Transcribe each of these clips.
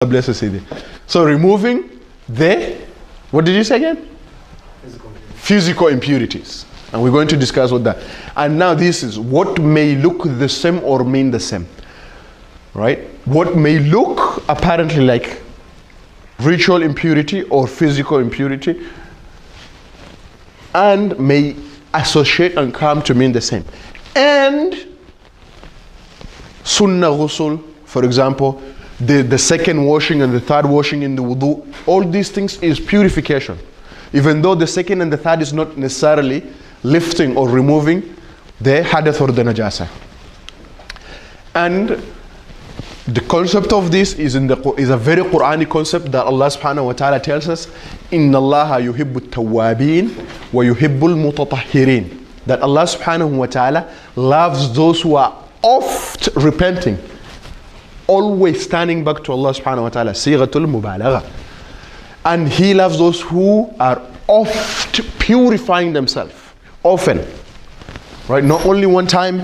God bless you, Sidi. So removing the, what did you say again? Physical impurities. And we're going to discuss what that. And now this is what may look the same or mean the same. Right? What may look apparently like ritual impurity or physical impurity and may associate and come to mean the same. And sunnah ghusl, for example, the second washing and the third washing in the wudu, all these things is purification. Even though the second and the third is not necessarily lifting or removing the hadath or the najasa. And the concept of this is a very Quranic concept that Allah subhanahu wa ta'ala tells us, Inna Allaha yuhibbu tawabin wa yuhibbu al-mutatahhirin. That Allah subhanahu wa ta'ala loves those who are oft repenting, always standing back to Allah subhanahu wa ta'ala, sighatul mubalagha. And He loves those who are oft purifying themselves, often, right? Not only one time,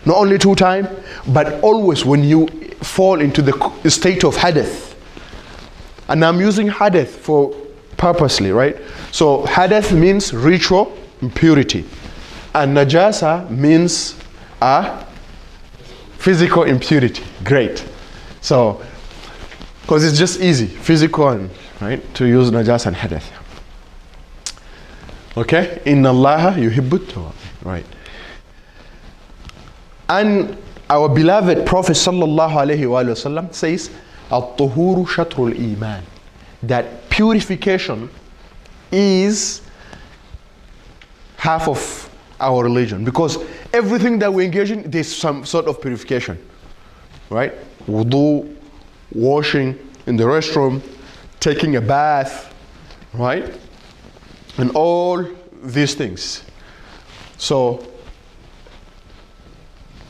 not only two times, but always when you fall into the state of hadath. And I'm using hadath for purposely, right? So hadath means ritual impurity, and najasa means physical impurity. Great. So, because it's just easy, physical and right, to use najasa and hadath. Okay? Inna Allaha yuhibbu tawwabin. Right. And our beloved Prophet sallallahu alaihi wasallam says, "At-tuhuru shatrul iman," that purification is half of our religion, because everything that we engage in, there's some sort of purification, right? Wudu, washing in the restroom, taking a bath, right? And all these things. So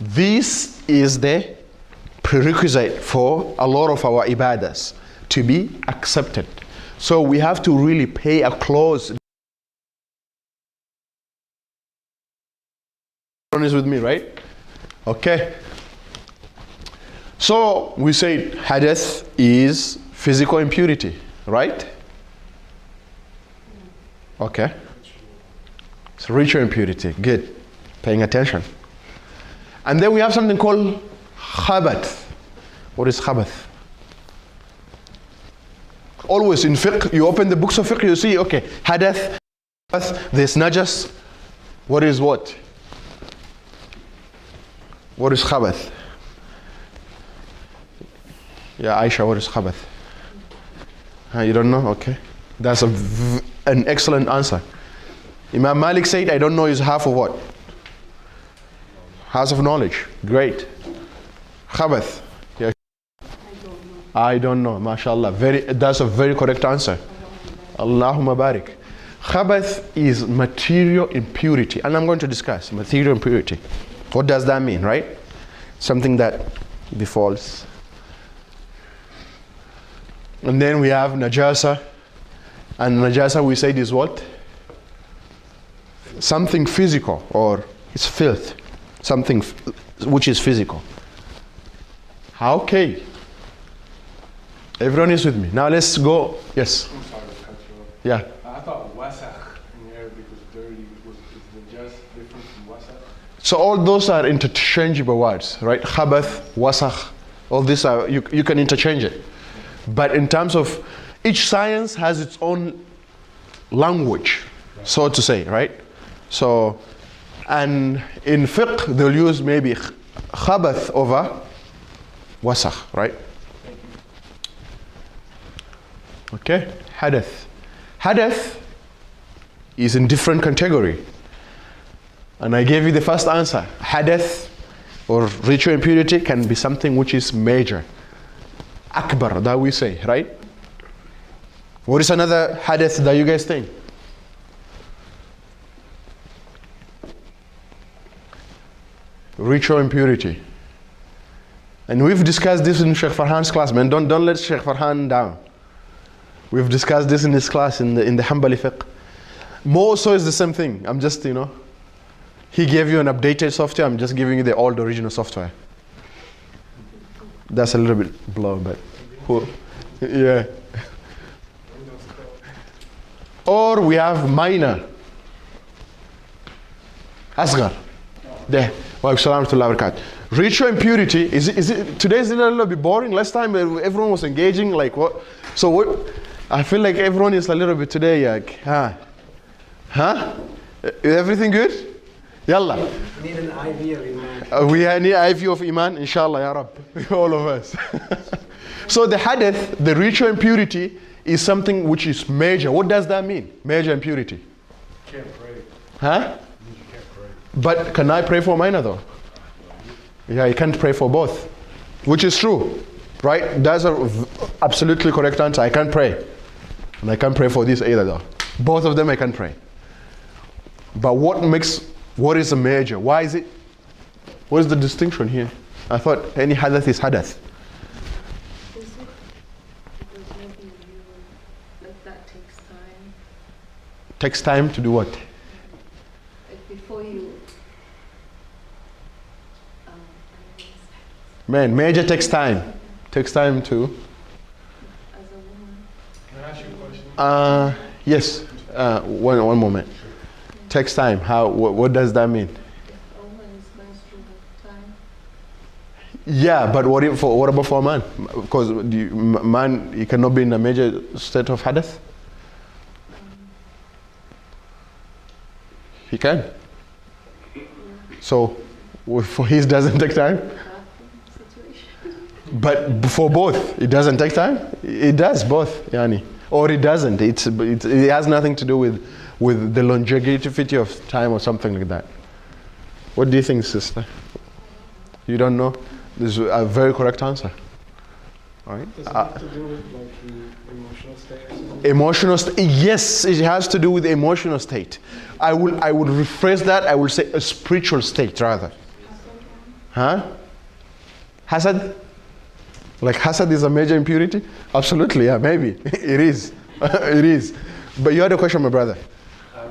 this is the prerequisite for a lot of our ibadahs to be accepted. So we have to really pay a close. Everyone is with me, right? Okay. So we say hadath is physical impurity, right? Okay. It's ritual impurity. Good. Paying attention. And then we have something called khabath. What is khabath? Always in fiqh, you open the books of fiqh, you see, okay, hadath, there's najas. What is what? What is khabath? Yeah, Aisha, what is khabath? You don't know? Okay. That's an excellent answer. Imam Malik said, I don't know is half of what? Half of knowledge. Great. Khabath. Yeah. I don't know. MashaAllah. That's a very correct answer. Allahumma barik. Khabath is material impurity. And I'm going to discuss material impurity. What does that mean, right? Something that befalls. And then we have najasa. And najasa we said is what? Something physical, or it's filth. Something which is physical. Okay. Everyone is with me. Now let's go. Yes. I'm sorry to cut you off. Yeah. I thought wasakh in Arabic was dirty. Is the just different from wasakh? So all those are interchangeable words, right? Khabath, wasakh, all these are, you can interchange it. But in terms of, each science has its own language, so to say, right? So, and in fiqh, they'll use maybe khabath over wasakh, right? Okay, hadath. Hadath is in different category. And I gave you the first answer. Hadath or ritual impurity can be something which is major. Akbar, that we say, right? What is another hadath that you guys think? Ritual impurity. And we've discussed this in Sheikh Farhan's class, man. Don't let Sheikh Farhan down. We've discussed this in his class in the Hanbali fiqh. More so is the same thing. I'm just, he gave you an updated software, I'm just giving you the old original software. That's a little bit blow, but Yeah. Or we have minor. Asghar. There. Wa alaikum salam wa rahmatullahi wa barakatuh. Ritual impurity, is it today's a little bit boring? Last time everyone was engaging, like what? So what? I feel like everyone is a little bit today, like, Is everything good? Yalla. We need an IV of Iman. We need IV of Iman, inshallah, ya Rab. All of us. So the Hadath, the ritual impurity, is something which is major. What does that mean? Major impurity. Can't pray. Huh? You can't pray. But can I pray for minor though? Yeah, you can't pray for both. Which is true. Right? That's an absolutely correct answer. I can't pray. And I can't pray for this either though. Both of them I can pray. But what is a major? Why is it? What is the distinction here? I thought any hadath is hadath. Is it because maybe you, like that takes time? Takes time to do what? Like before you, Man, major takes time. Takes time to. as a woman, Can I ask you a question? Yes. One moment. Takes time. How? What does that mean? if a woman is menstrual at time, Yeah, but what about for a man? Because man, he cannot be in a major state of hadath. He can. So, for his doesn't take time. bathroom situation. But for both, it doesn't take time. It does both, yani, or it doesn't. It has nothing to do with the longevity of time or something like that. What do you think, sister? You don't know? This is a very correct answer. All right. Does it have to do with like the emotional state or something? Emotional state. Yes, it has to do with the emotional state. I would rephrase that. I will say a spiritual state rather. Huh? Hasad? Like hasad is a major impurity? Absolutely, yeah, maybe. It is. It is. But you had a question, my brother. I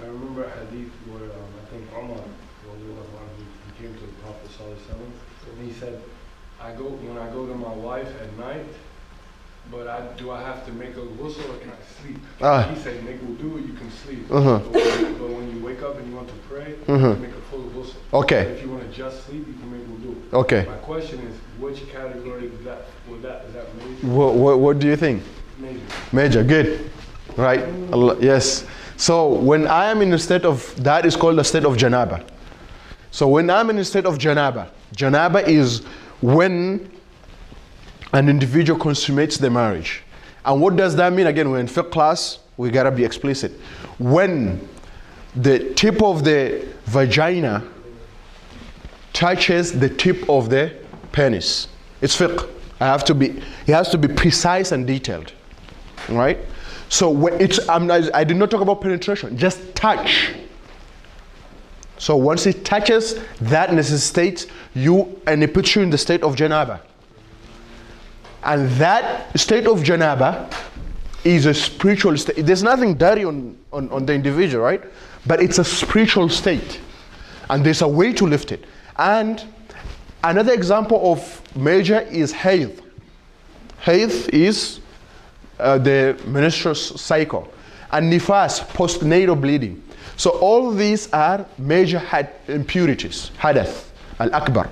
remember a hadith where I think Umar, he came to the Prophet ﷺ, and he said, when I go to my wife at night, but do I have to make a ghusl or can I sleep? He said, make wudu, you can sleep. But when you wake up and you want to pray, you make a full ghusl. Okay. If you want to just sleep, you can make wudu. Okay. My question is, which category is that major? What do you think? Major. Major, good. Right? Yes. So when I am in a state of, that is called a state of janaba. So when I'm in a state of janaba is when an individual consummates the marriage. And what does that mean? Again, we're in fiqh class, we gotta be explicit. When the tip of the vagina touches the tip of the penis, it's fiqh. It has to be precise and detailed, right? So when I did not talk about penetration, just touch. So once it touches, that necessitates and it puts you in the state of janaba. And that state of janaba is a spiritual state. There's nothing dirty on the individual, right? But it's a spiritual state. And there's a way to lift it. And another example of major is hayd. Hayd is the menstrual cycle. And nifas, postnatal bleeding. So all these are major impurities. Hadath, al-akbar.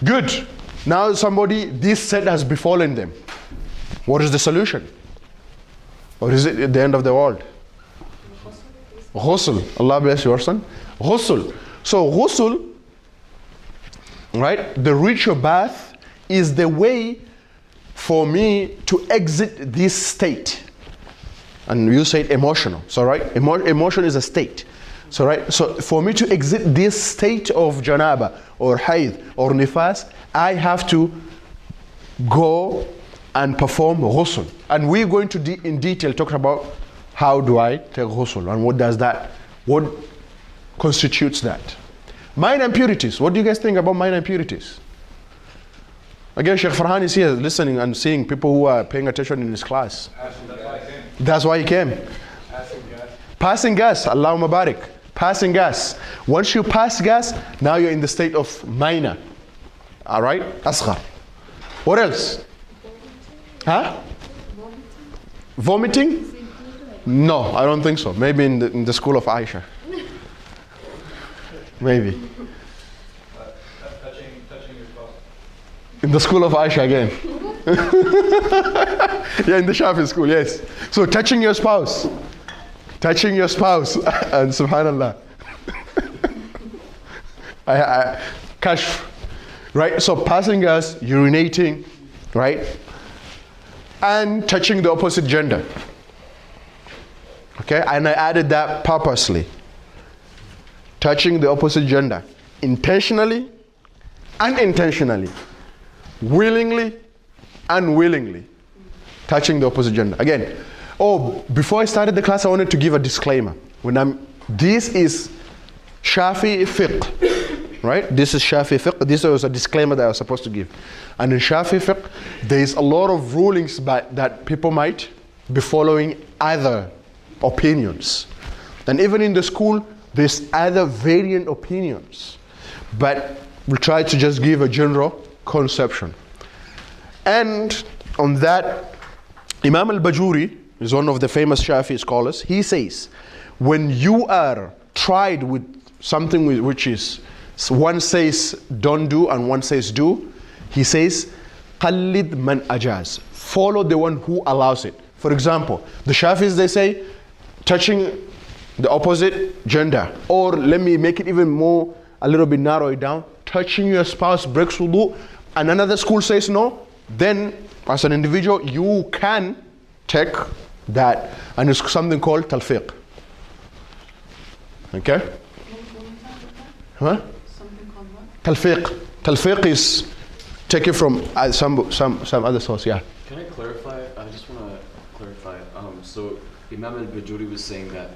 Good. Now this set has befallen them. What is the solution? Or is it at the end of the world? Ghusl. Allah bless your son. Ghusl. So ghusl, right? The ritual bath is the way for me to exit this state. And you said emotional. So right? Emotion is a state. So right? So for me to exit this state of janaba or hayd or nifas, I have to go and perform ghusl. And we're going to in detail talk about how do I take ghusl and what constitutes that. Minor impurities. What do you guys think about minor impurities? Again, Sheikh Farhan is here listening and seeing people who are paying attention in his class. That's why he came. Passing gas. Allahumma barik. Passing gas. Once you pass gas, now you're in the state of minor. All right? Asghar. What else? Huh? Vomiting? No, I don't think so. Maybe in the school of Aisha. Maybe. Touching your spouse. In the school of Aisha again. Yeah, in the Shafi'i school, yes. So touching your spouse. Touching your spouse. And subhanallah. Kashf. Right? So passing us, urinating, right? And touching the opposite gender. Okay? And I added that purposely. Touching the opposite gender. Intentionally, unintentionally. Willingly, unwillingly. Touching the opposite gender. Again, before I started the class, I wanted to give a disclaimer. This is Shafi'i Fiqh, right? This is Shafi'i Fiqh. This was a disclaimer that I was supposed to give. And in Shafi'i Fiqh, there is a lot of rulings that people might be following other opinions. And even in the school, there's other variant opinions. But we'll try to just give a general conception. And on that, Imam al-Bajuri is one of the famous Shafi'i scholars. He says, when you are tried with something which is, one says don't do and one says do, he says, قَلِّدْ مَنْ أَجَازِ. Follow the one who allows it. For example, the Shafi'is, they say, touching the opposite gender. Or let me make it even more, a little bit narrow it down. Touching your spouse breaks wudu, and another school says no, then as an individual, you can take that. And it's something called talfiq. Okay? Huh? Something called what? Talfiq. Talfiq is taken from some other source, yeah. Can I clarify? I just want to clarify. So Imam al-Bajuri was saying that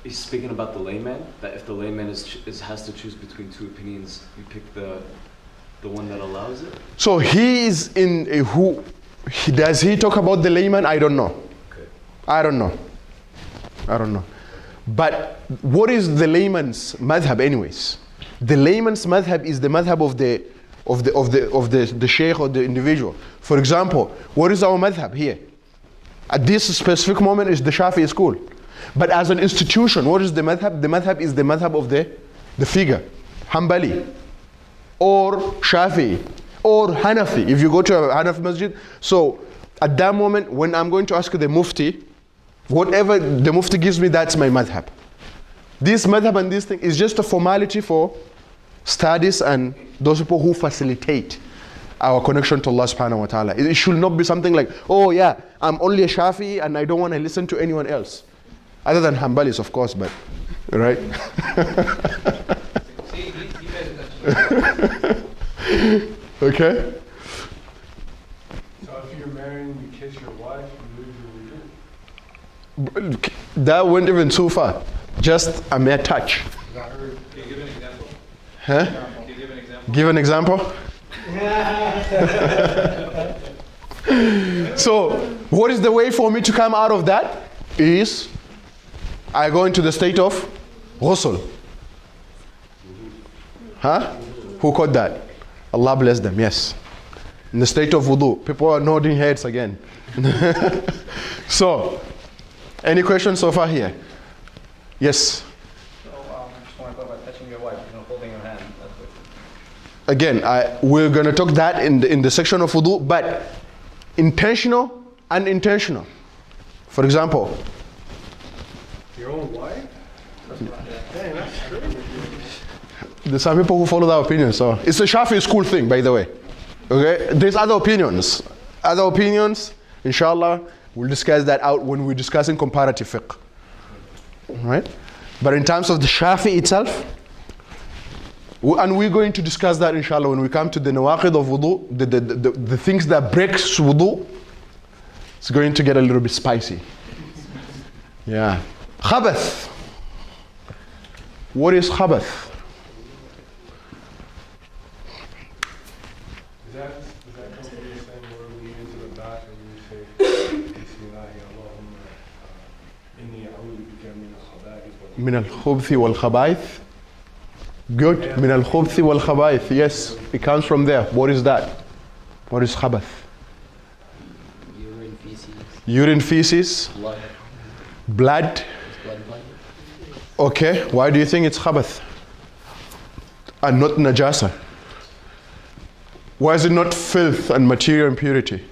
he's speaking about the layman, that if the layman has to choose between two opinions, you pick the one that allows it? So he is in a does he talk about the layman? I don't know. Okay. I don't know. But what is the layman's madhab anyways? The layman's madhab is the madhab of the sheikh or the individual. For example, what is our madhab here? At this specific moment is the Shafi'i school. But as an institution, what is the madhab? The madhab is the madhab of the figure. Hanbali, or Shafi'i, or Hanafi. If you go to a Hanafi masjid, so at that moment, when I'm going to ask the mufti, whatever the mufti gives me, that's my madhab. This madhab and this thing is just a formality for studies and those people who facilitate our connection to Allah subhanahu wa ta'ala. It should not be something like, oh yeah, I'm only a Shafi'i and I don't want to listen to anyone else. Other than Hanbalis, of course, but, right? Okay? So if you're married and you kiss your wife, you lose your wudu. That went even too far. Just a mere touch. I heard. Can you give an example? Huh? Can you give an example? Give an example? So, what is the way for me to come out of that? Is I go into the state of ghusl. Huh? Who caught that? Allah bless them, yes. In the state of wudu. People are nodding heads again. So, any questions so far here? Yes. So, just want to talk about touching your wife, holding her hand. Again, we're going to talk that in the section of wudu, but intentional, unintentional. For example, Your own wife? Dang, that's crazy. there's some people who follow that opinion, so it's a Shafi'i school thing, by the way. Okay, there's other opinions. Other opinions, inshallah, we'll discuss that out when we're discussing comparative fiqh. Right? But in terms of the Shafi'i itself, and we're going to discuss that inshallah when we come to the nawaqid of wudu, the things that breaks wudu, it's going to get a little bit spicy. Yeah. Khabath. What is khabath? Does that come from the same word we use in the bath and you say, Bismillahi Allahumma inni a'udhu bika min al-khaba'ith Min al-khubthi wal-khaba'ith. Good. Min al-khubthi wal-khaba'ith. Yes, it comes from there. What is that? What is khabath? feces, Urine, feces, blood, blood. blood. Okay, why do you think it's khabath and not najasa? Why is it not filth and material impurity?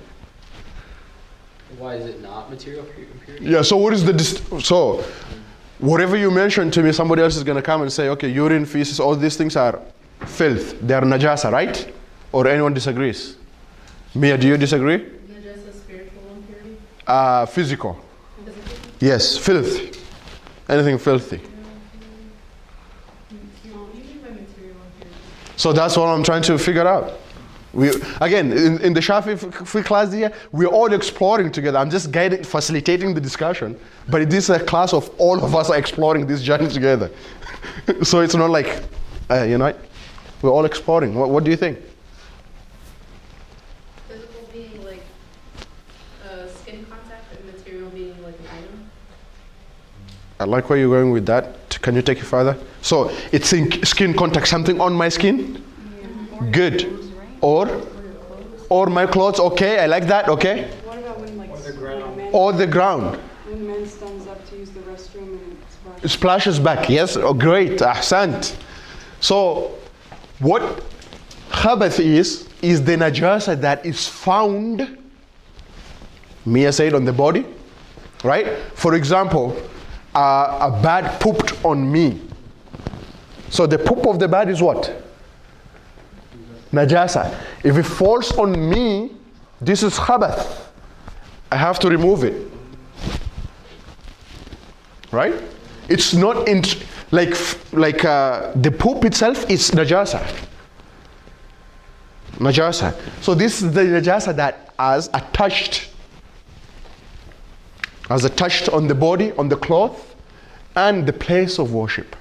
Why is it not material impurity? Yeah, so what is so whatever you mention to me, somebody else is going to come and say, okay, urine, feces, all these things are filth. They are najasa, right? Or anyone disagrees? Mia, do you disagree? Najasa spiritual impurity? Physical. Physical? Yes, filth. Anything filthy. No, usually by material impurity. So that's what I'm trying to figure out. We again in the Shafi'i class here, we're all exploring together. I'm just facilitating the discussion, but this is a class of all of us are exploring this journey together. So it's not like, we're all exploring. What do you think? Physical being like skin contact and material being like an item. I like where you're going with that. Can you take it further? So it's in skin contact, something on my skin? Yeah. Good. Or my clothes, okay, I like that, okay. What about when like the ground. Or the ground. when a man stands up to use the restroom and It splashes back, yes, oh great, ahsant. So what khabath is the najasa that is found, Mia said, on the body, right? For example, a bat pooped on me. So the poop of the bat is what? Najasa. If it falls on me, this is khabath. I have to remove it. Right? It's not like the poop itself is najasa. Najasa. So this is the najasa that has attached on the body, on the cloth, and the place of worship.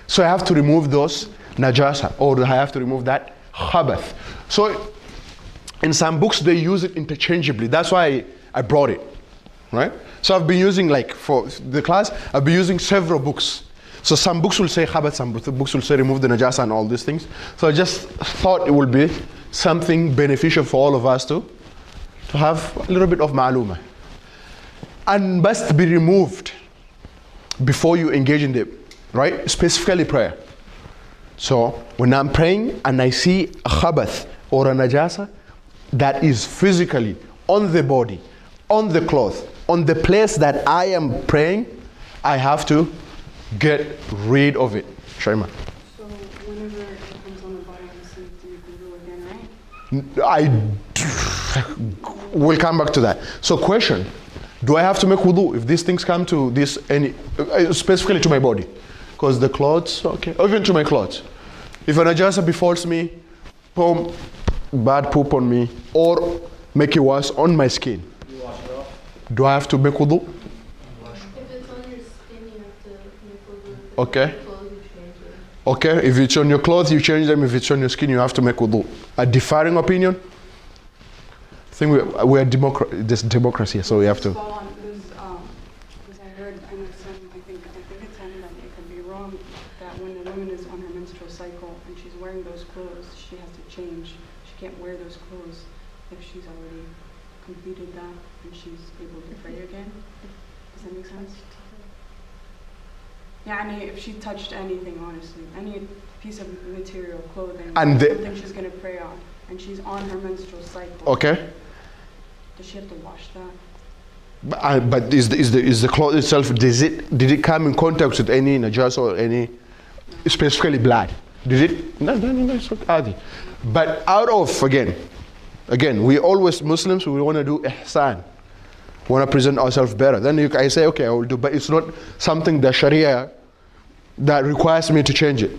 So I have to remove those najasa, or I have to remove that khabath. So in some books they use it interchangeably. That's why I brought it, right? So I've been using, like for the class, I've been using several books. So some books will say khabath, some books will say remove the najasa and all these things. So I just thought it would be something beneficial for all of us to have a little bit of ma'luma. And must be removed before you engage in the, right? Specifically prayer. So when I'm praying and I see a khabath or a najasa that is physically on the body, on the cloth, on the place that I am praying, I have to get rid of it. Shaima. So whenever it comes on the body, obviously you can do it again, right? I will come back to that. So question, do I have to make wudu if these things come to this, specifically to my body? Because the clothes, okay, or even to my clothes. If a najasa befalls me, boom, bad poop on me, or make it worse on my skin, You wash it off. do I have to make wudu? If it's on your skin, you have to make wudu. Okay. Clothes, you change it. Okay, if it's on your clothes, you change them. If it's on your skin, you have to make wudu. A differing opinion? I think we're this democracy, so we have to. Follow on, because I heard, I know I think it's saying that it could be wrong, that when a woman is on her menstrual cycle and she's wearing those clothes, she has to change. She can't wear those clothes if she's already completed that and she's able to pray again. Does that make sense? Yeah, I mean, if she touched anything, honestly, any piece of material, clothing, something she's going to pray on, and she's on her menstrual cycle. Okay. Does she have to wash that? But is the cloth itself, did it come in contact with any najasa or any, specifically blood? Did it? No, it's okay. But out of, again, we always, Muslims, we want to do ihsan. We want to present ourselves better. Then I say, okay, I will do, but it's not something that Sharia that requires me to change it.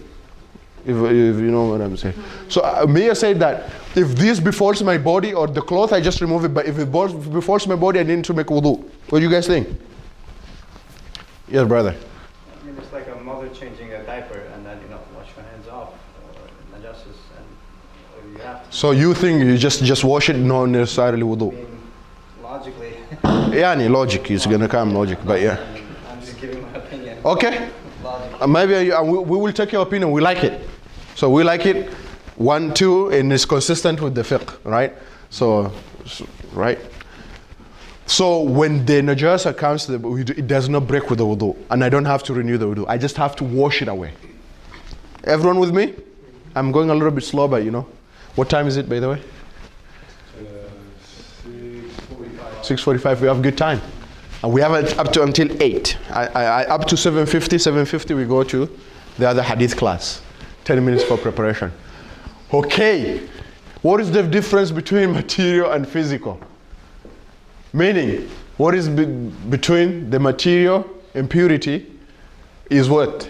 If you know what I'm saying. So Mia said that if this befalls my body or the cloth, I just remove it. But if it befalls my body, I need to make wudu. What do you guys think? Yes, brother. I mean, it's like a mother changing a diaper and then, wash your hands off, or najasas, and you have to. So you think you just wash it, not necessarily I wudu? mean, logically. Yeah, logic is gonna come logic, but yeah. I'm just giving my opinion. Okay. Logic. Maybe we will take your opinion. We like it. So we like it. 1, 2, and it's consistent with the fiqh, right? So right. So when the najasa comes to the wudu, it does not break with the wudu, and I don't have to renew the wudu. I just have to wash it away. Everyone with me? I'm going a little bit slow, but you know. What time is it, by the way? 6:45. 6:45. We have good time, and we have it up to until 8. Up to 7:50. 7:50 we go to the other hadith class. 10 minutes for preparation. Okay. What is the difference between material and physical? Meaning, what is between the material impurity is what?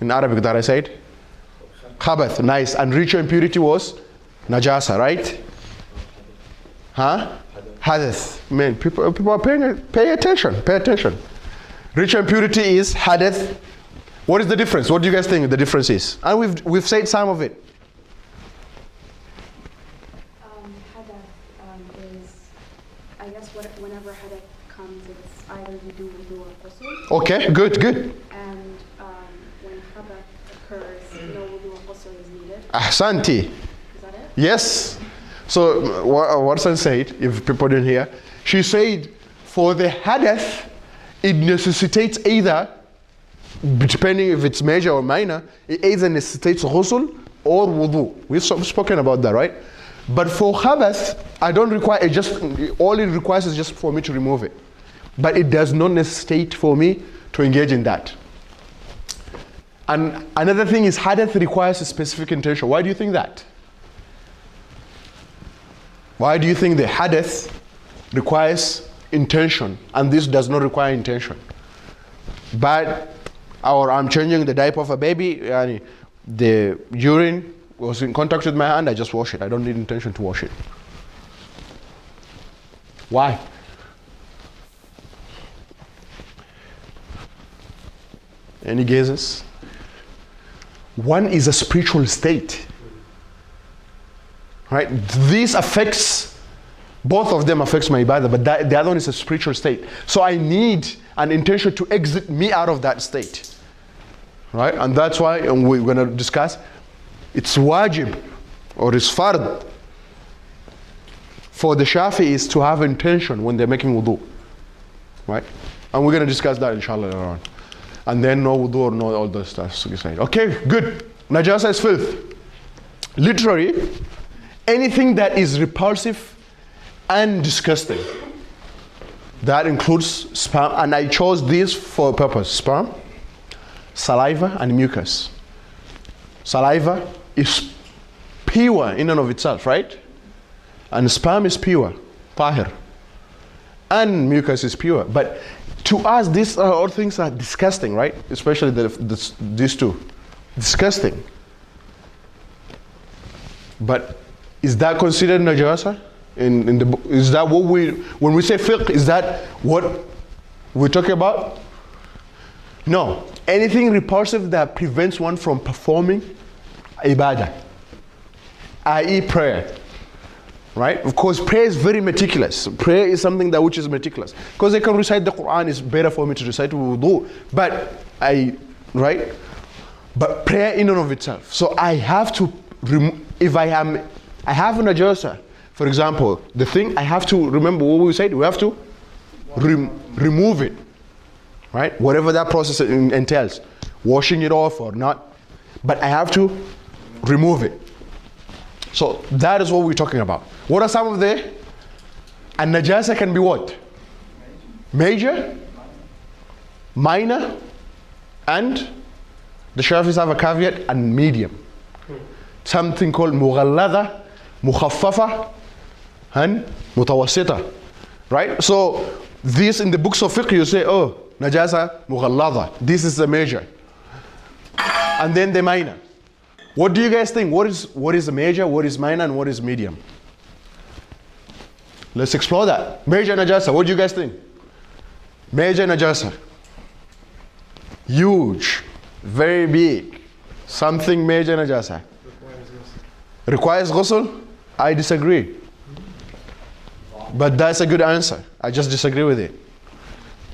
In Arabic that I said? Hadath, nice. And ritual impurity was Najasa, right? Huh? Hadath. Man, people are pay attention. Pay attention. Ritual impurity is Hadath. What is the difference? What do you guys think the difference is? And we've said some of it. Hadath is, I guess, whenever Hadath comes, it's either you do wudu or ghusl. Okay, good. And when Hadath occurs, no wudu or ghusl is needed. Ahsanti. Is that it? Yes. So what son said, if people didn't hear, she said for the Hadath, it necessitates either, depending if it's major or minor, it either necessitates ghusl or wudu. We've spoken about that, right? But for Hadath, I don't require it. All it requires is just for me to remove it. But it does not necessitate for me to engage in that. And another thing is Hadath requires a specific intention. Why do you think that? Why do you think the Hadath requires intention and this does not require intention? But or I'm changing the diaper of a baby, the urine was in contact with my hand, I just wash it. I don't need intention to wash it. Why? Any guesses? One is a spiritual state. Right? This affects, both of them affects my ibadah, but the other one is a spiritual state. So I need an intention to exit me out of that state. Right? And that's why we're going to discuss, it's wajib or it's fard for the Shafi'is to have intention when they're making wudu. Right? And we're going to discuss that inshallah later on. And then no wudu or no all those stuff. Okay, good. Najasa is filth. Literally, anything that is repulsive and disgusting. That includes sperm, and I chose this for a purpose. Sperm, saliva, and mucus. Saliva is pure in and of itself, right? And sperm is pure, tahir. And mucus is pure. But to us, these are all things are disgusting, right? Especially these two. Disgusting. But is that considered najasa? Is that what when we say fiqh, is that what we're talking about? No. Anything repulsive that prevents one from performing ibadah, i.e. prayer. Right? Of course, prayer is very meticulous. Prayer is something which is meticulous. Because I can recite the Quran, it's better for me to recite wudu. But right? But prayer in and of itself. So I have to if I have a najasa, for example, the thing I have to remember what we said, we have to remove it. Right? Whatever that process entails. Washing it off or not. But I have to remove it. So that is what we're talking about. What are some of the? And najasa can be what? Major, minor, and the Shafis have a caveat, and medium. Something called mughallada, mukhaffafa, and mutawassita. Right? So this in the books of fiqh you say, oh, najasa mughallada. This is the major. And then the minor. What do you guys think? What is a major, what is minor, and what is medium? Let's explore that. Major najasa, what do you guys think? Major najasa. Huge. Very big. Something major najasa. Requires ghusl? I disagree. But that's a good answer. I just disagree with it.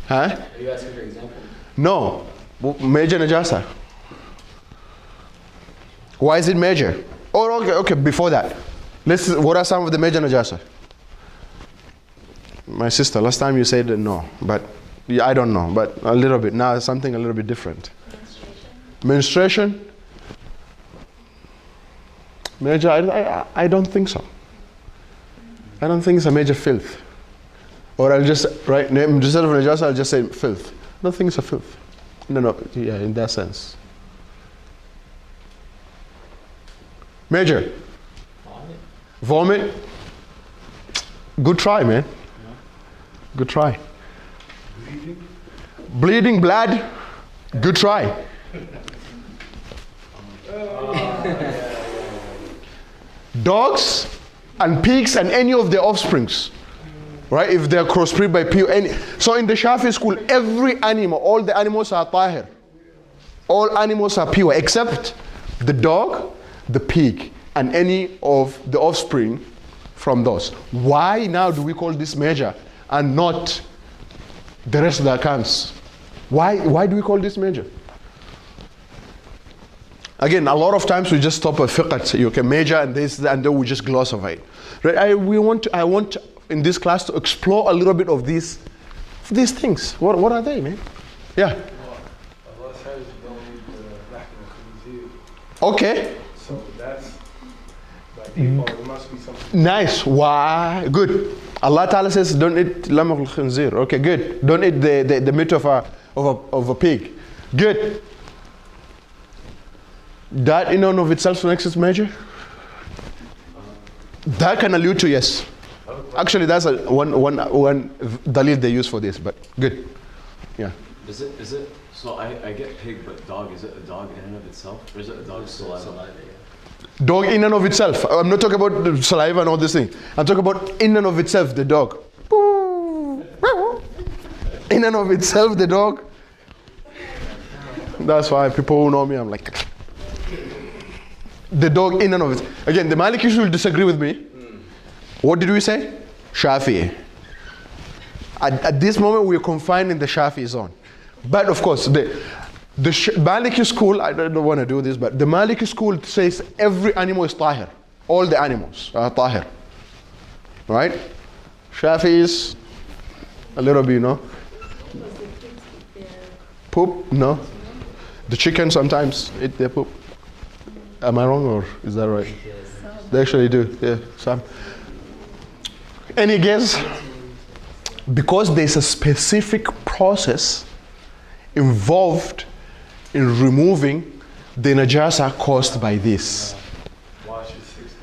Huh? Are you asking for example? No. Major najasa. Why is it major? Oh, okay, before that. What are some of the major najasa? My sister, last time you said no, but yeah, I don't know, but a little bit. Now it's something a little bit different. Menstruation? Major, I don't think so. I don't think it's a major filth. Or I'll just, right, instead of najasa, I'll just say filth. I don't think it's a filth. No, yeah, in that sense. Major? Vomit? Good try, man. Good try. Bleeding blood? Good try. Dogs and pigs and any of their offsprings, right? If they're crossbred by pure. So in the Shafi'i school, every animal, all the animals are tahir. All animals are pure except the dog, the pig, and any of the offspring from those. Why now do we call this major and not the rest of the accounts? Why do we call this major? Again, a lot of times we just stop at fiqh, you can major and this, and then we just gloss over it. Right? I want in this class to explore a little bit of these things. What are they, man? Yeah. Allah says don't eat the lahm al-khinzir. Okay. So that's by default, there must be something. Nice. Why? Good. Allah Ta'ala says don't eat lahm al-khinzir. Okay, good. Don't eat the meat of a pig. Good. That in and of itself makes it major? That can allude to yes. Actually, that's one dalil they use for this, but good. Yeah. Is it, so I get pig, but dog, is it a dog in and of itself? Or is it a dog's saliva? Dog in and of itself. I'm not talking about the saliva and all this thing. I'm talking about in and of itself, the dog. In and of itself, the dog. That's why people who know me, I'm like, the dog in and of it. Again, the Malikis will disagree with me. What did we say? Shafi'i. At this moment, we are confined in the Shafi'i zone. But of course, the Maliki school, I don't want to do this, but the Maliki school says every animal is tahir. All the animals are tahir. Right? Shafi'i is a little bit, Poop? No. The chicken sometimes eat their poop. Am I wrong or is that right? They actually do, yeah, some. Any guess? Because there's a specific process involved in removing the najasa caused by this. Wash it 6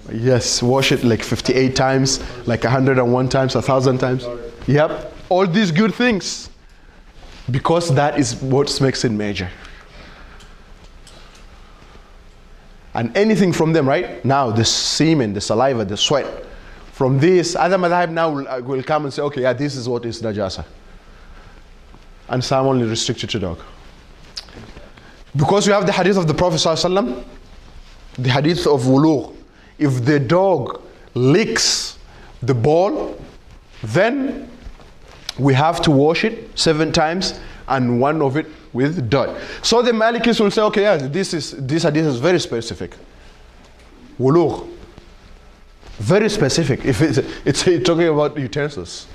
times. Yes, wash it like 58 times, like 101 times, 1,000 times. Yep, all these good things. Because that is what makes it major. And anything from them, right? Now, the semen, the saliva, the sweat. From this, other madhab now will come and say, okay, yeah, this is what is najasa. And some only restricted to dog. Because we have the hadith of the Prophet ﷺ, the hadith of wulugh. If the dog licks the ball, then we have to wash it 7 times and 1 of it with dirt. So the Malikis will say, okay, yeah, this hadith is very specific. Wulugh. Very specific. If it's talking about utensils.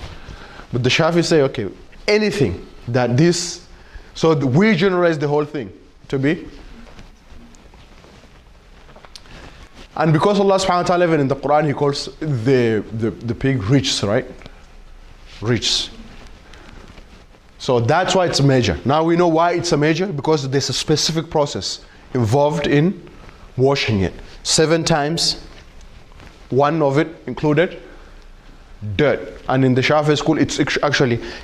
But the Shafi say, okay, anything that this, so we generalize the whole thing to be. And because Allah subhanahu wa ta'ala even in the Quran, He calls the pig rich, right? Rich. So that's why it's a major. Now we know why it's a major, because there's a specific process involved in washing it. 7 times, 1 of it included dirt. And in the Shafi'i school,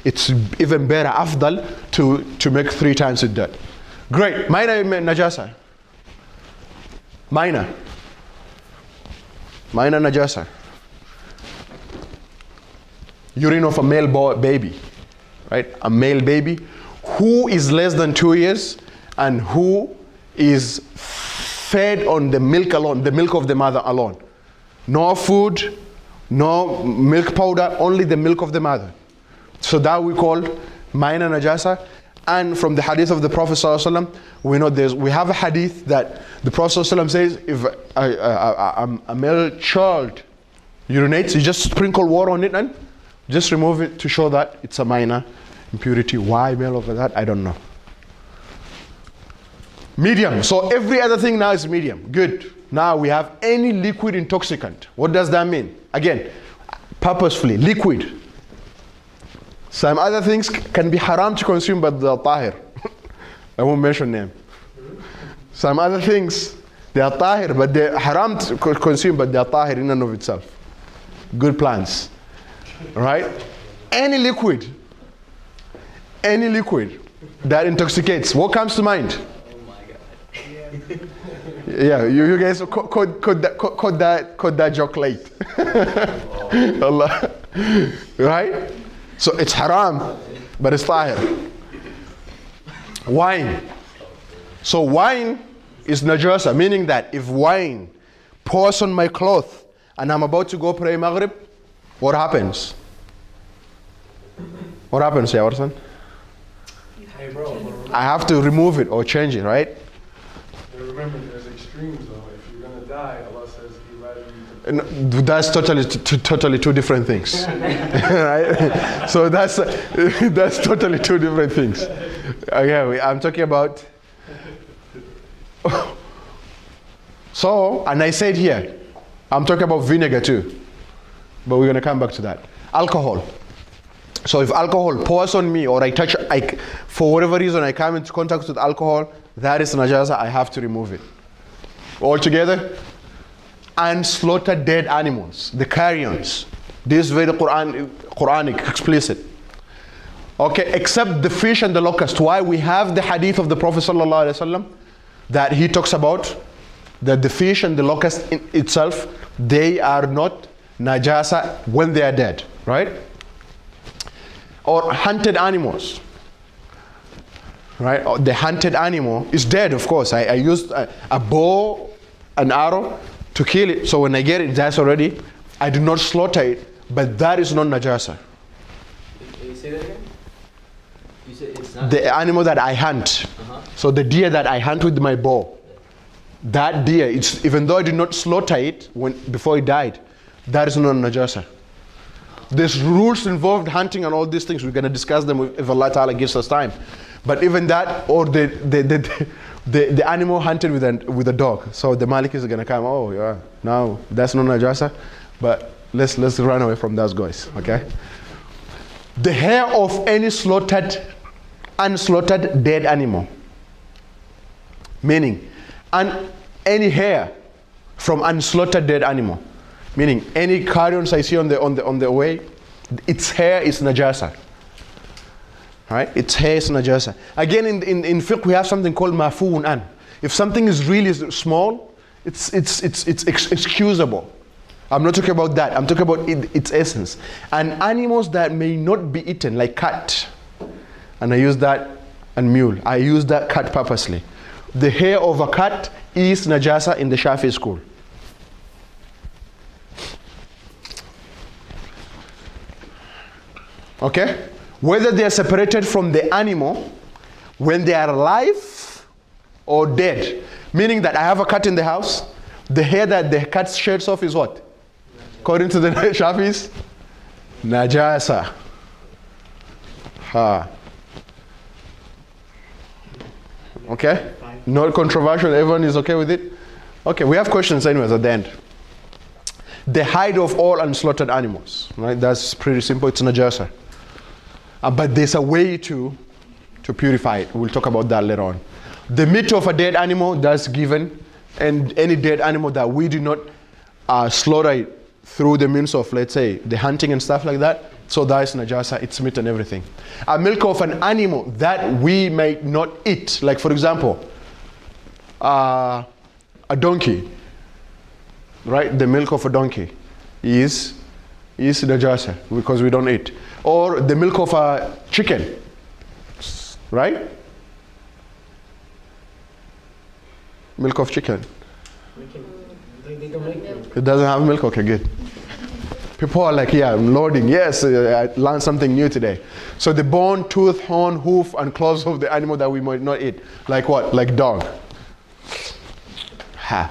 it's even better, afdal, to make 3 times with dirt. Great. Minor najasa. Minor najasa. Urine of a male baby. Right? A male baby who is less than 2 years and who is fed on the milk alone, the milk of the mother alone. No food, no milk powder, only the milk of the mother. So that we call minor najasa. And from the hadith of the Prophet ﷺ, we know we have a hadith that the Prophet ﷺ says, if a male child urinates, you just sprinkle water on it and Just remove it to show that it's a minor impurity. Why male over that? I don't know. Medium. So every other thing now is medium. Good. Now we have any liquid intoxicant. What does that mean? Again, purposefully, liquid. Some other things can be haram to consume, but they're tahir. I won't mention name. Some other things, they are tahir, but they're haram to consume, but they are tahir in and of itself. Good plants. Right? Any liquid that intoxicates, what comes to mind? Yeah, you guys caught that joke late. Allah. Right? So it's haram, but it's tahir. Wine. So wine is najasa, meaning that if wine pours on my cloth and I'm about to go pray Maghrib, what happens? What happens, Yawarsan? Hey bro, I have to remove it or change it, right? remember there's extremes though. If you're gonna die, Allah says He rather you to. No, that's totally two different things. Right? So that's totally two different things. Okay, I'm talking about. So, and I said here, I'm talking about vinegar too, but we're gonna come back to that. Alcohol. So if alcohol pours on me, or for whatever reason I come into contact with alcohol, that is najasa. I have to remove it altogether. And slaughter dead animals, the carrions. This is very Quranic, explicit. Okay, except the fish and the locust. Why? We have the hadith of the Prophet ﷺ that he talks about that the fish and the locust in itself, they are not najasa when they are dead, right? Or hunted animals, right? Or the hunted animal is dead, of course. I used a bow, an arrow to kill it. So when I get it, that's already, I do not slaughter it, but that is not najasa. Can you say that again? You said it's not The animal that I hunt. So the deer that I hunt with my bow, that deer, it's, even though I did not slaughter it before it died, that is not najasa. There's rules involved hunting and all these things. We're going to discuss them if Allah Ta'ala gives us time. But even that, or the animal hunted with a dog. So the Malikis are going to come, oh yeah, no, that's not najasa. But let's run away from those guys, okay? The hair of any unslaughtered dead animal. Meaning, any hair from unslaughtered dead animal. Meaning, any carrions I see on the way, its hair is najasa. Right? Its hair is najasa. Again, in fiqh we have something called mafuun an. If something is really small, it's excusable. I'm not talking about that. I'm talking about its essence. And animals that may not be eaten, like cat, and I use that, and mule. I use that cat purposely. The hair of a cat is najasa in the Shafi'i school. Okay? Whether they are separated from the animal when they are alive or dead. Meaning that I have a cat in the house, the hair that the cat sheds off is what? According to the Shafis, najasa. Ha. Okay? Not controversial, everyone is okay with it? Okay, we have questions anyways at the end. The hide of all unslaughtered animals, right? That's pretty simple, it's najasa. But there's a way to purify it. We'll talk about that later on. The meat of a dead animal, that's given, and any dead animal that we do not slaughter it through the means of, let's say, the hunting and stuff like that, so that is najasa, it's meat and everything. A milk of an animal that we may not eat, like for example, a donkey, right? The milk of a donkey is najasa because we don't eat. Or the milk of a chicken, right? Milk of chicken. They don't make them. It doesn't have milk? Okay, good. People are like, yeah, I'm loading. Yes, I learned something new today. So the bone, tooth, horn, hoof, and claws of the animal that we might not eat. Like what? Like dog. Ha.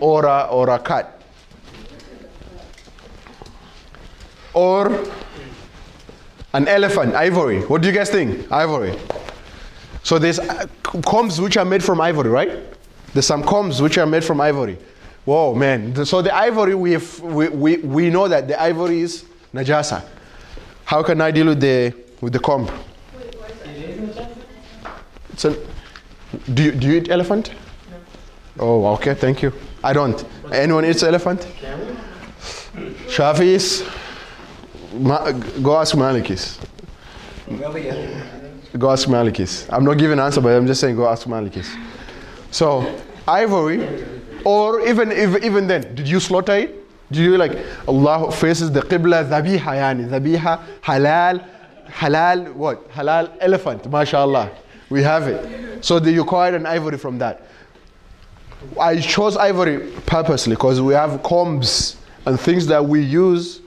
Or a cat. or an elephant, ivory. What do you guys think? Ivory. So there's combs which are made from ivory, right? There's some combs which are made from ivory. Whoa, man. So the ivory, we know that the ivory is najasa. How can I deal with the comb? Wait, what is that? It's a, do you eat elephant? No. Oh, okay, thank you. I don't. Anyone eats elephant? Shafi'is? Go ask Malikis. Go ask Malikis. I'm not giving an answer, but I'm just saying go ask Malikis. So, ivory, or even then, did you slaughter it? Did you like, Allah faces the Qibla, dhabiha yani, dhabiha, halal, what? Halal elephant, mashallah. We have it. So you acquired an ivory from that. I chose ivory purposely because we have combs and things that we use,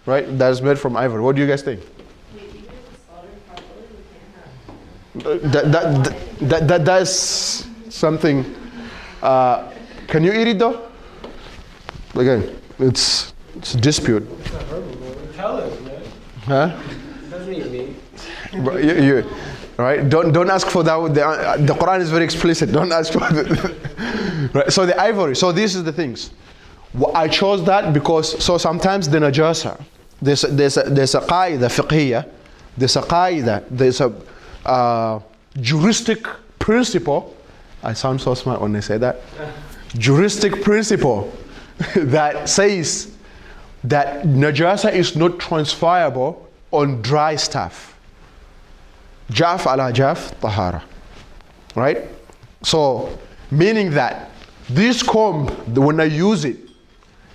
right, that's made from ivory. What do you guys think? That's something. Can you eat it though? Again, it's a dispute. Tell us, man. Huh? Doesn't eat meat. You, right? Don't ask for that. The Quran is very explicit. Don't ask for that. Right? So the ivory. So this is the things. I chose that because sometimes the najasa. There's a qaida fiqhiyya. There's a qaida. There's a juristic principle. I sound so smart when I say that. Juristic principle that says that najasa is not transferable on dry stuff. Jaf ala jaf tahara. Right? So, meaning that this comb, when I use it,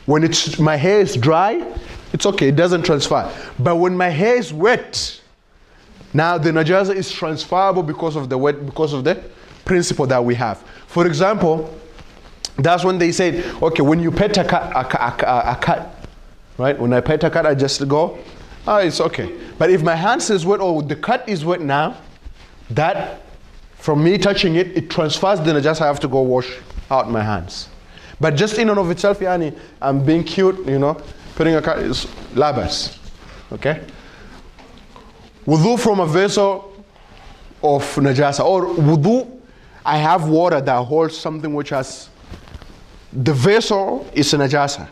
when my hair is dry, it's okay, it doesn't transfer. But when my hair is wet, now the najasa is transferable because of the wet, because of the principle that we have. For example, that's when they said, okay, when you pet a cat, right? When I pet a cat, I just go, oh, it's okay. But if my hands is wet or the cut is wet now, that from me touching it, it transfers the najasa. I have to go wash out my hands. But just in and of itself, yani, I'm being cute, you know, putting a cut is labas, okay? Wudu from a vessel of najasa, or wudu, I have water that holds something which has, the vessel is a najasa.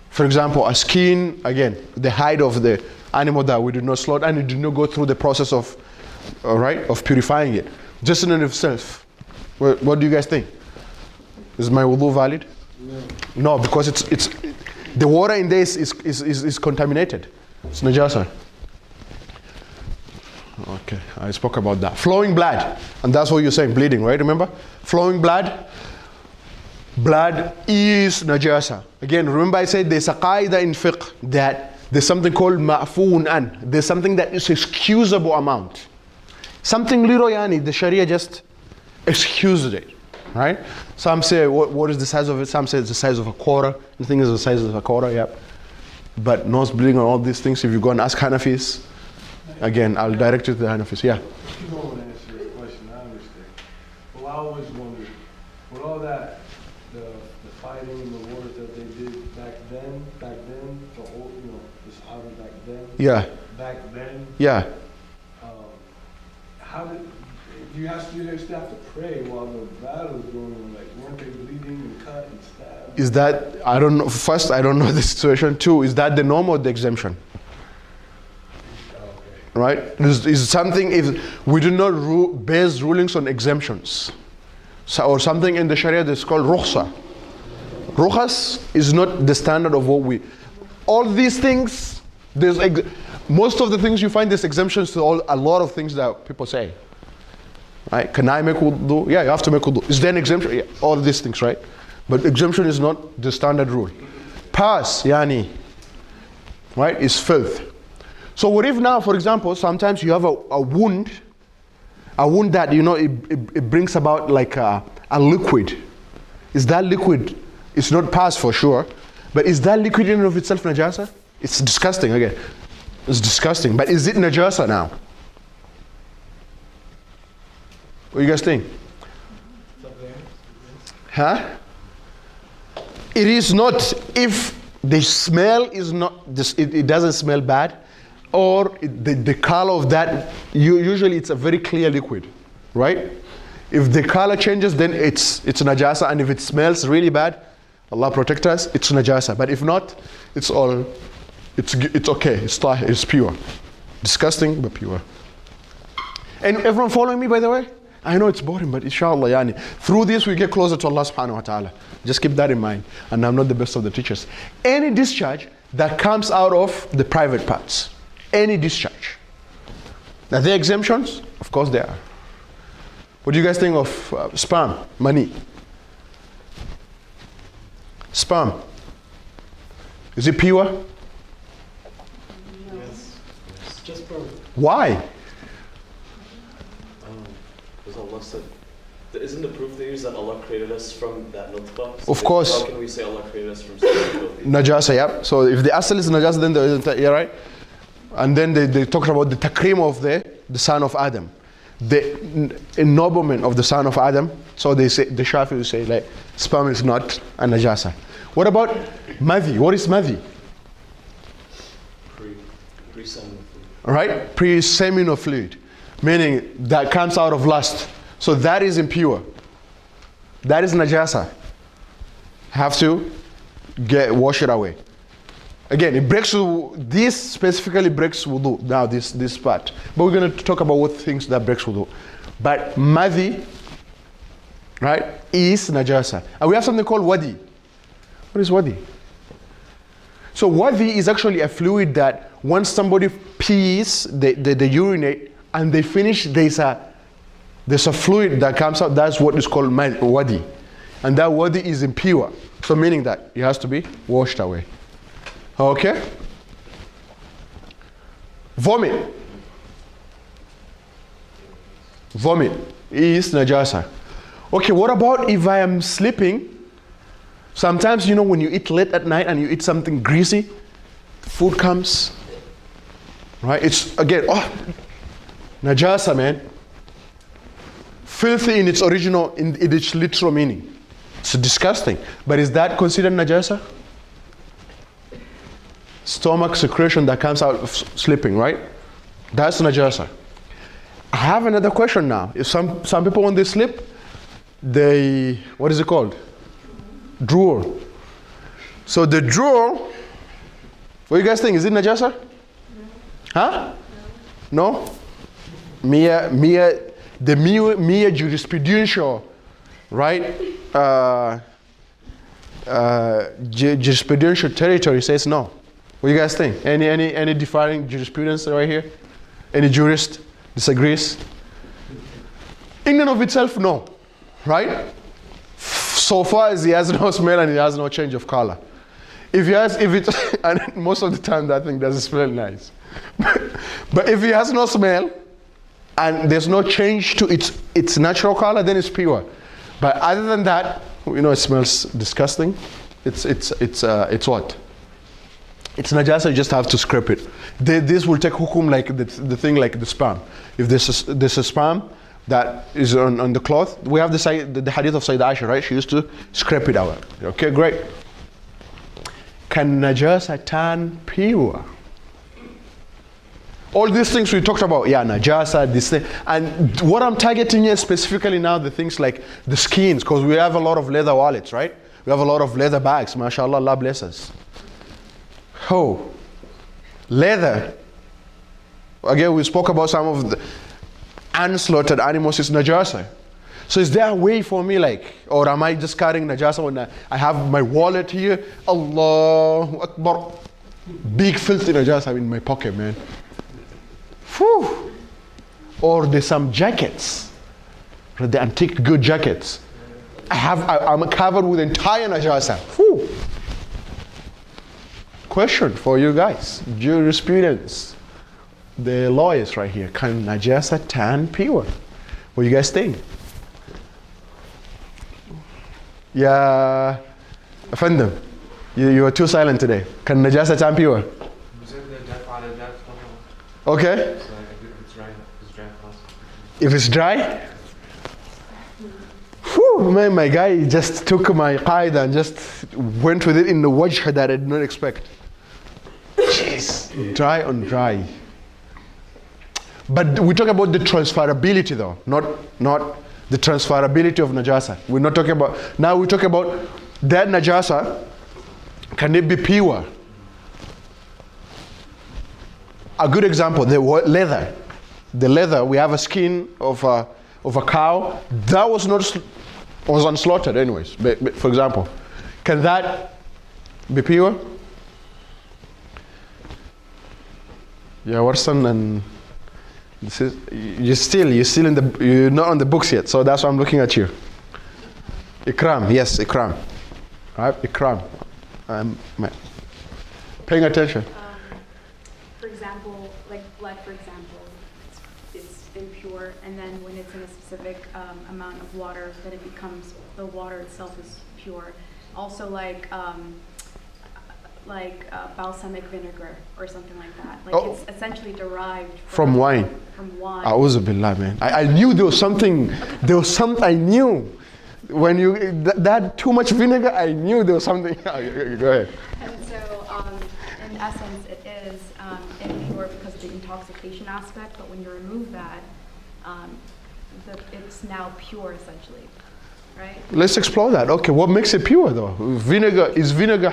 For example, a skin, again, the hide of the animal that we did not slaughter and it did not go through the process of, of purifying it. Just in and of itself. What do you guys think? Is my wudu valid? No, because it's the water in this is contaminated. It's najasa. Okay, I spoke about that. Flowing blood, and that's what you're saying, bleeding, right? Remember? Flowing blood. Blood is najasa. Again, remember I said there's a qaida in fiqh that there's something called ma'foon an. There's something that is excusable amount. Something little, yani, the Sharia just excused it, right? Some say, what is the size of it? Some say it's the size of a quarter. The thing is the size of a quarter, yep. But nose bleeding and all these things, if you go and ask Hanafis, again, I'll direct you to the Hanafis, yeah. You don't want to answer your question, I understand. Well, I always wondered, with all that, the fighting and the wars that they did back then, the whole, you know, the Sahaba back then. Yeah. Back then. Yeah. How did, you have to pray while the battle is going on, like, weren't they bleeding and cut and stabbed? Is that, I don't know, first, I don't know the situation. Two, is that the norm or the exemption? Right? Is something, if we do not base rulings on exemptions, so, or something in the Sharia that's called rukhsa. Rukhas is not the standard of what we, all these things, there's most of the things you find there's exemptions to a lot of things that people say. Right? Can I make wudu? Yeah, you have to make wudu. Is there an exemption? Yeah, all these things, right? But exemption is not the standard rule. Pass, yani, right, is filth. So what if now, for example, sometimes you have a wound that, you know, it brings about like a liquid. Is that liquid, it's not pus for sure, but is that liquid in and of itself najasa? It's disgusting, again. It's disgusting, but is it najasa now? What do you guys think? Huh? It is not if the smell is not, it doesn't smell bad, or the color of that, usually it's a very clear liquid, right? If the color changes, then it's najasa, and if it smells really bad, Allah protect us, it's najasa. But if not, it's okay, it's pure. Disgusting, but pure. And everyone following me, by the way? I know it's boring, but inshallah, yani, through this we get closer to Allah subhanahu wa ta'ala. Just keep that in mind. And I'm not the best of the teachers. Any discharge that comes out of the private parts, any discharge. Are there exemptions? Of course there are. What do you guys think of sperm, money? Sperm. Is it pure? No. Yes. Just for Why? Because Allah said, isn't the proof they use that Allah created us from that nutfah? So Of course. How can we say Allah created us from something filthy? Najasa, yeah. So if the asal is najasa, then there isn't, yeah, right? And then they talk about the takrim of the son of Adam, the ennoblement of the son of Adam. So they say, the Shafi'i will say, like, sperm is not a najasa. What about madhi? What is madhi? Pre-seminal fluid. Right? Pre-seminal fluid, meaning that comes out of lust. So that is impure. That is najasa. Have to wash it away. Again, it breaks this specifically breaks wudu. Now this part, but we're going to talk about what things that breaks wudu. But madhi, right, is najasa, and we have something called wadi. What is wadi? So wadi is actually a fluid that once somebody pees, they urinate, and they finish, there's a fluid that comes out. That's what is called wadi, and that wadi is impure. So meaning that it has to be washed away. Okay? Vomit. Vomit is najasa. Okay, what about if I am sleeping? Sometimes, you know, when you eat late at night and you eat something greasy, food comes, right? It's, again, najasa, man. Filthy in its original, in its literal meaning. It's disgusting. But is that considered najasa? Stomach secretion that comes out of sleeping, right? That's najasa. I have another question now. If some people, when they sleep, they, what is it called? Drool. So the drool, what do you guys think? Is it najasa? No. Huh? No? Mere jurisprudential, right? Jurisprudential territory says no. What do you guys think? Any defining jurisprudence right here? Any jurist disagrees? In and of itself, no. Right? So far as he has no smell and he has no change of color. And most of the time that thing doesn't smell nice. But if he has no smell and there's no change to its natural color, then it's pure. But other than that, you know, it smells disgusting. It's what? It's najasa, you just have to scrape it. This will take hukum like the thing like the sperm. If there's a sperm that is on the cloth, we have the hadith of Sayyidah Aisha, right? She used to scrape it out. Okay, great. Can najasa turn pure? All these things we talked about, yeah, najasa, this thing. And what I'm targeting here specifically now, the things like the skins, because we have a lot of leather wallets, right? We have a lot of leather bags, mashallah, Allah bless us. Oh, leather. Again, we spoke about some of the unslaughtered animals is najasa. So is there a way for me, like, or am I just carrying najasa when I have my wallet here? Allahu Akbar. Big filthy najasa in my pocket, man. Whew. Or there's some jackets, the antique good jackets. I'm covered with entire najasa. Whew. Question for you guys, jurisprudence, the lawyers right here. Can najasa turn pure? What do you guys think? Yeah, Affandam, you are too silent today. Can najasa turn pure? Okay. If it's dry? Whew. Woo, man, my guy just took my qaida and just went with it in the wajh that I did not expect. Jeez, dry on dry. But we talk about the transferability though, not the transferability of najasa. We're not talking about, now we talk about that najasa, can it be pure? A good example, the leather. The leather, we have a skin of a cow, that was unslaughtered anyways, but for example. Can that be pure? Yeah, Warsan, and this is, you're not on the books yet, so that's why I'm looking at you. Ikram, yes, Ikram. Right, Ikram. Paying attention. For example, like blood, for example, it's impure, and then when it's in a specific amount of water, then it becomes, the water itself is pure. Also balsamic vinegar or something like that. It's essentially derived from wine. From wine. A'udhu billah, man. I knew there was something I knew. When you, that too much vinegar, I knew there was something. Go ahead. And so, in essence, it is impure because of the intoxication aspect, but when you remove that, it's now pure essentially, right? Let's explore that. Okay, what makes it pure though? Vinegar.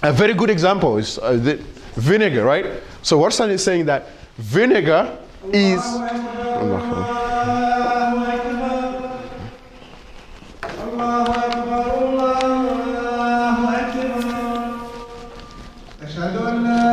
A very good example is the vinegar, right? So Warsan is saying that vinegar is. أشهد أن لا